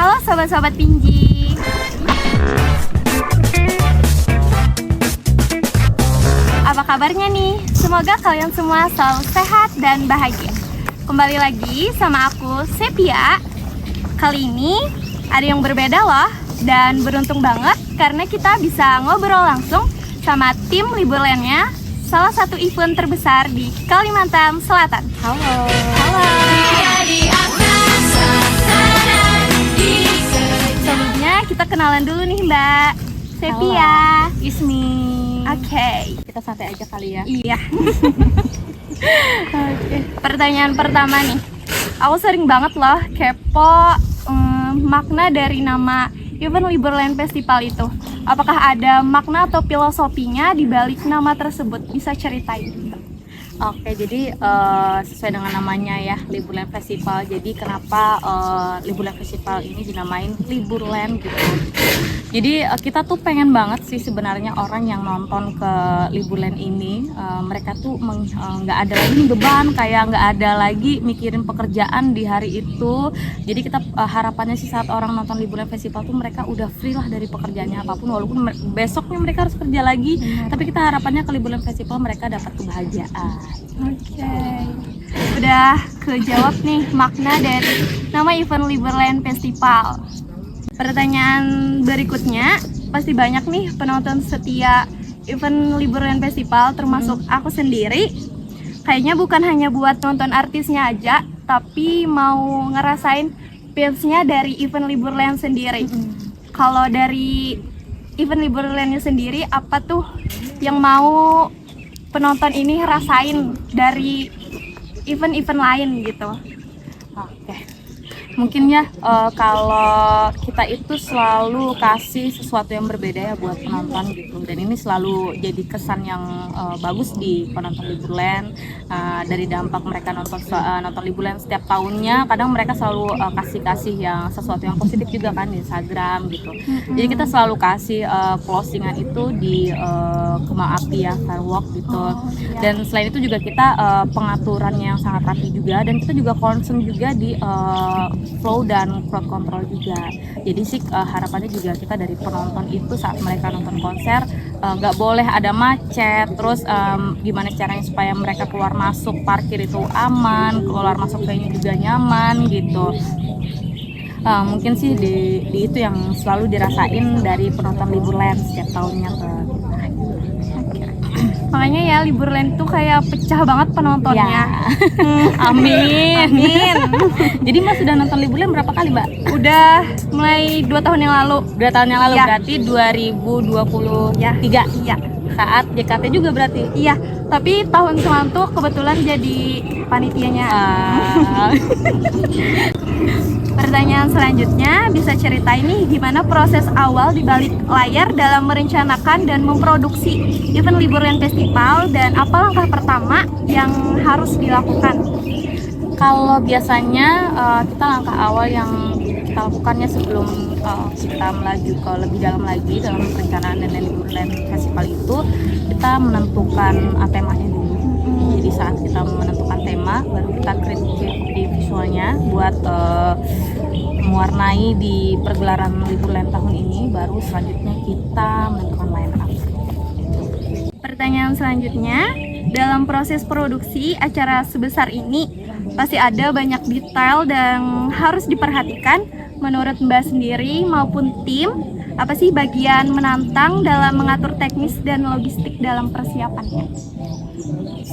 Halo sobat-sobat Pinji. Apa kabarnya nih? Semoga kalian semua selalu sehat dan bahagia. Kembali lagi sama aku, Sepia. Kali ini ada yang berbeda loh. Dan beruntung banget karena kita bisa ngobrol langsung sama tim Liburlandnya, salah satu event terbesar di Kalimantan Selatan. Halo. Halo. Sebelumnya kita kenalan dulu nih Mbak Sepia. Ismi. Oke. Kita santai aja kali ya. Iya. Oke. Pertanyaan pertama nih. Aku sering banget loh kepo makna dari nama event Liburland Festival itu. Apakah ada makna atau filosofinya di balik nama tersebut? Bisa ceritain? Oke, jadi sesuai dengan namanya ya, Liburland Festival. Jadi kenapa Liburland Festival ini dinamain Liburland gitu. Jadi kita tuh pengen banget sih sebenarnya orang yang nonton ke Liburland ini, mereka tuh nggak ada lagi beban, kayak nggak ada lagi mikirin pekerjaan di hari itu. Jadi kita harapannya sih saat orang nonton Liburland Festival tuh mereka udah free lah dari pekerjaannya apapun, walaupun besoknya mereka harus kerja lagi. Tapi kita harapannya ke Liburland Festival mereka dapat kebahagiaan. Oke. Udah kejawab nih makna dari nama event Liburland Festival. Pertanyaan berikutnya, pasti banyak nih penonton setia event Liburland Festival, termasuk aku sendiri. Kayaknya bukan hanya buat nonton artisnya aja, tapi mau ngerasain feels-nya dari event Liburland sendiri. Kalau dari event Liburlandnya sendiri, apa tuh yang mau penonton ini rasain dari event-event lain gitu? Oke. Mungkin ya kalau kita itu selalu kasih sesuatu yang berbeda ya buat penonton gitu, dan ini selalu jadi kesan yang bagus di penonton Liburland. Dari dampak mereka nonton Liburland setiap tahunnya, kadang mereka selalu kasih yang sesuatu yang positif juga kan di Instagram gitu. Jadi kita selalu kasih closingan itu di kembang api ya, firework gitu. Dan selain itu juga kita pengaturannya yang sangat rapi juga, dan kita juga concern juga di flow dan crowd control juga. Jadi sih harapannya juga kita dari penonton itu saat mereka nonton konser nggak boleh ada macet, terus gimana caranya supaya mereka keluar masuk parkir itu aman, keluar masuk venue juga nyaman gitu. Mungkin sih di itu yang selalu dirasain dari penonton Liburland setiap tahunnya ke kita. Makanya ya Liburland tuh kayak pecah banget penontonnya. Ya. Amin. Amin. Jadi Mbak sudah nonton Liburland berapa kali Mbak? Udah mulai 2 tahun yang lalu. 2 tahun yang lalu Ya. Berarti 2023. Iya. Saat JKT juga berarti. Iya, tapi tahun kemarin tuh kebetulan jadi panitianya. Pertanyaan selanjutnya, bisa ceritain nih gimana proses awal di balik layar dalam merencanakan dan memproduksi event Liburland Festival, dan apa langkah pertama yang harus dilakukan? Kalau biasanya kita langkah awal yang kita lakukannya sebelum kita melaju ke lebih dalam lagi dalam perencanaan dan Liburland Festival itu, kita menentukan temanya dulu. Jadi saat kita menentukan tema, baru kita kreatif di visualnya buat mewarnai di pergelaran Liburland tahun ini. Baru selanjutnya kita menentukan line up. Pertanyaan selanjutnya, dalam proses produksi acara sebesar ini pasti ada banyak detail dan harus diperhatikan. Menurut Mbak sendiri maupun tim, apa sih bagian menantang dalam mengatur teknis dan logistik dalam persiapannya?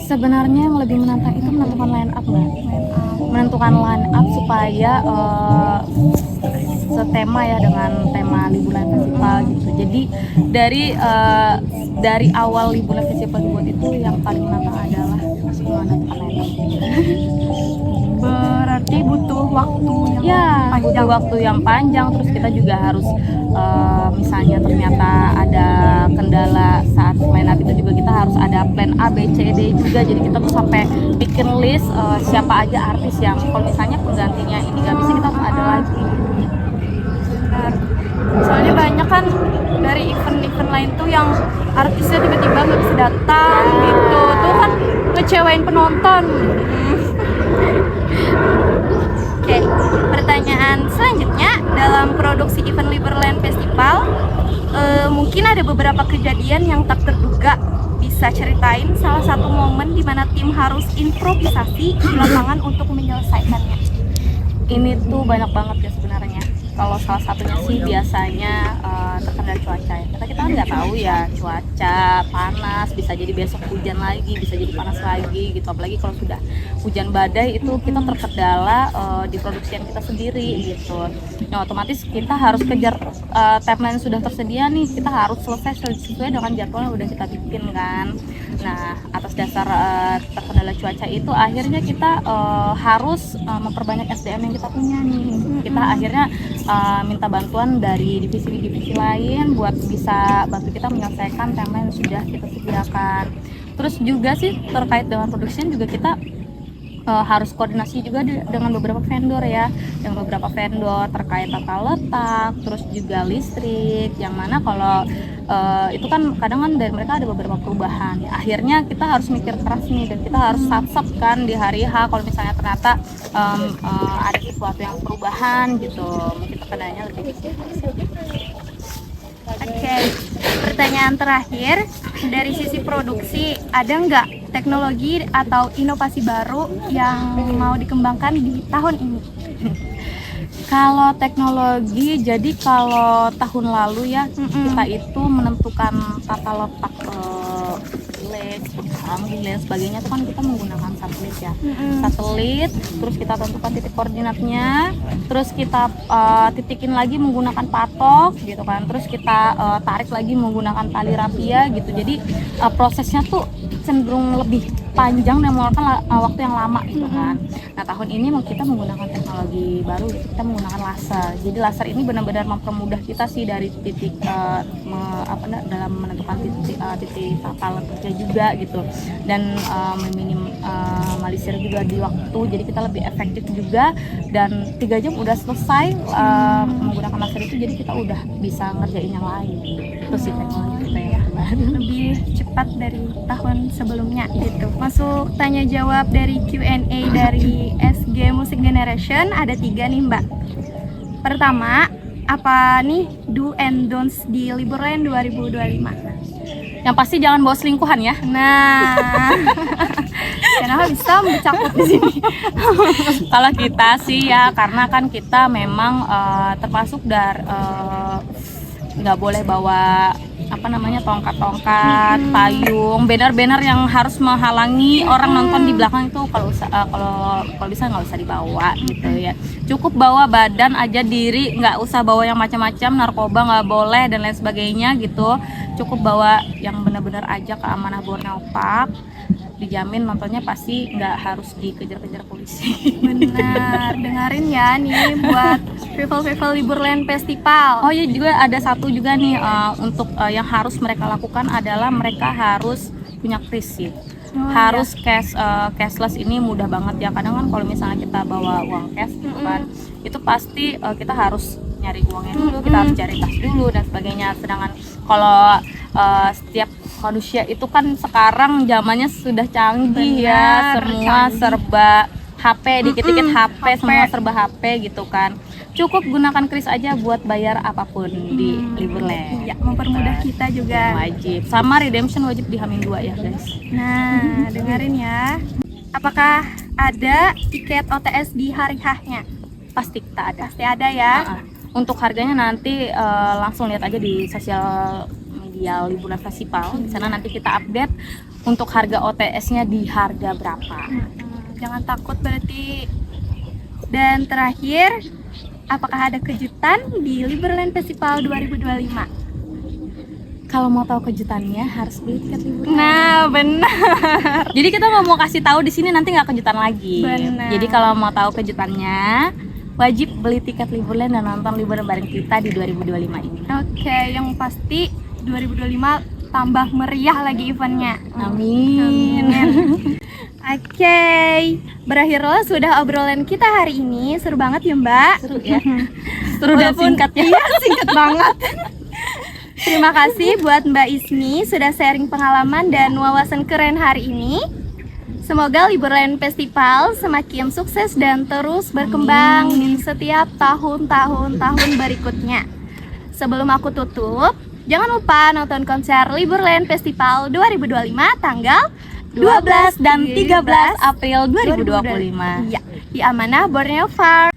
Sebenarnya yang lebih menantang itu menentukan line up Mbak. Menentukan line up supaya setema ya dengan tema Liburland Festival gitu. Jadi dari awal Liburland Festival dibuat itu yang paling menantang adalah menentukan line up. Berarti butuh waktu yang Ya, panjang. butuh waktu yang panjang. Terus kita juga harus misalnya ternyata ada kendala saat line up itu, juga kita harus ada plan A, B, C, D juga. Jadi kita tuh sampai bikin list siapa aja artis yang kalau misalnya penggantinya ini nggak bisa, kita harus ada lagi. Benar. Soalnya banyak kan dari event-event lain tuh yang artisnya tiba-tiba nggak bisa datang gitu. Tuh kan ngecewain penonton. Oke, pertanyaan selanjutnya, dalam event Liberland Festival, mungkin ada beberapa kejadian yang tak terduga. Bisa ceritain salah satu momen di mana tim harus improvisasi di lapangan untuk menyelesaikannya? Ini tuh banyak banget ya sebenarnya. Kalau salah satunya sih biasanya terkendala cuaca ya. Kita kan nggak tahu ya, cuaca panas, bisa jadi besok hujan lagi, bisa jadi panas lagi gitu. Apalagi kalau sudah hujan badai itu kita terkendala di produksian kita sendiri gitu. Nah, otomatis kita harus kejar timeline yang sudah tersedia nih. Kita harus selesai sesuai dengan jadwal yang udah kita bikin kan. Nah, atas dasar terkendala cuaca itu akhirnya kita harus memperbanyak SDM yang kita punya nih. Kita akhirnya minta bantuan dari divisi-divisi lain buat bisa bantu kita menyelesaikan timeline yang sudah kita sediakan. Terus juga sih terkait dengan production juga kita harus koordinasi juga dengan beberapa vendor ya, dengan beberapa vendor terkait tata letak, terus juga listrik, yang mana kalau itu kan kadang kan dari mereka ada beberapa perubahan ya. Akhirnya kita harus mikir keras nih, dan kita harus sat-sat kan di hari H kalau misalnya ternyata ada sesuatu yang perubahan gitu, mungkin terkendalanya lebih di situ. Oke, pertanyaan terakhir, dari sisi produksi ada nggak teknologi atau inovasi baru yang mau dikembangkan di tahun ini? Kalau teknologi, jadi kalau tahun lalu ya kita itu menentukan tata letak relay dan sebagainya itu kan kita menggunakan satelit ya. Satelit, terus kita tentukan titik koordinatnya, terus kita titikin lagi menggunakan patok gitu kan, terus kita tarik lagi menggunakan tali rafia gitu. Jadi prosesnya tuh cenderung lebih panjang dan memakan waktu yang lama gitu kan. Nah, tahun ini kita menggunakan teknologi baru, kita menggunakan laser. Jadi laser ini benar-benar mempermudah kita sih dari titik dalam menentukan titik tata letaknya juga gitu, dan meminimalisir juga di waktu, jadi kita lebih efektif juga, dan 3 jam udah selesai menggunakan laser itu, jadi kita udah bisa ngerjain yang lain. Itu sih teknologi kita ya. Lebih cepat dari tahun sebelumnya gitu. Masuk tanya jawab dari Q&A dari SG Music Generation, ada 3 nih Mbak. Pertama, apa nih do and don'ts di Liberland 2025? Yang pasti jangan bawa selingkuhan ya. Nah, kenapa bisa mencakup di sini? Kalau kita sih ya, karena kan kita memang termasuk dari nggak boleh bawa tongkat-tongkat, payung, banner-banner yang harus menghalangi orang nonton di belakang itu. Kalau bisa nggak usah dibawa gitu ya. Cukup bawa badan aja, diri, nggak usah bawa yang macam-macam, narkoba nggak boleh dan lain sebagainya gitu. Cukup bawa yang benar-benar aja ke Amanah Borneo Park. Dijamin nontonnya pasti nggak harus dikejar-kejar polisi. Benar, dengerin ya nih buat People Liberland Festival. Oh ya, juga ada satu juga nih untuk yang harus mereka lakukan adalah mereka harus punya kris sih. Harus cashless ini mudah banget ya. Kadang kan kalau misalnya kita bawa uang cash gitu kan, itu pasti kita harus nyari uangnya dulu, kita harus cari tas dulu dan sebagainya. Sedangkan kalau setiap manusia itu kan sekarang zamannya sudah canggih. Benar, ya, semua canggih. Serba HP, dikit-dikit HP, semua serba HP gitu kan. Cukup gunakan kris aja buat bayar apapun di Liberland. Ya, mempermudah kita juga. Wajib. Sama redemption wajib di H-2 ya guys. Nah, dengerin ya. Apakah ada tiket OTS di hari H-nya? Pasti kita ada. Pasti ada ya. Untuk harganya nanti langsung lihat aja di sosial media Liburan Festival. Di sana nanti kita update untuk harga OTS-nya di harga berapa. Jangan takut berarti. Dan terakhir, apakah ada kejutan di Liberland Festival 2025? Kalau mau tahu kejutannya harus beli tiket liburan. Nah, benar. Jadi kita nggak mau kasih tahu di sini, nanti nggak kejutan lagi. Benar. Jadi kalau mau tahu kejutannya, wajib beli tiket liburan dan nonton liburan bareng kita di 2025 ini. Oke, yang pasti 2025 tambah meriah lagi eventnya. Amin. Oke, berakhirlah sudah obrolan kita hari ini. Seru banget ya Mbak. Seru ya. Seru dan singkat ya. Iya, singkat banget. Terima kasih buat Mbak Ismi sudah sharing pengalaman dan wawasan keren hari ini. Semoga Liberland Festival semakin sukses dan terus berkembang di setiap tahun berikutnya. sebelum aku tutup, jangan lupa nonton konser Liburland Festival 2025 tanggal 12 dan 13 April 2025. Iya, di Amanah Borneo Farm.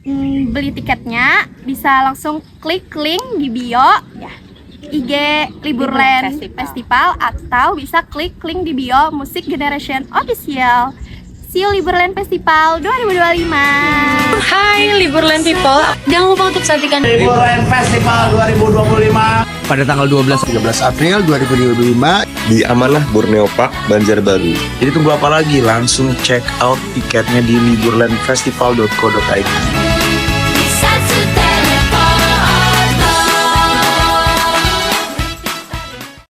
Beli tiketnya bisa langsung klik link di bio ya. IG Liburland Festival atau bisa klik link di bio Music Generation Official. See you Liburland Festival 2025. Hai Liburland People, jangan lupa untuk saksikan Liburland Festival 2025 pada tanggal 12-13 April 2025 di Amanah Borneo Park, Banjarbaru. Jadi tunggu apa lagi? Langsung check out tiketnya di liburlandfestival.co.id.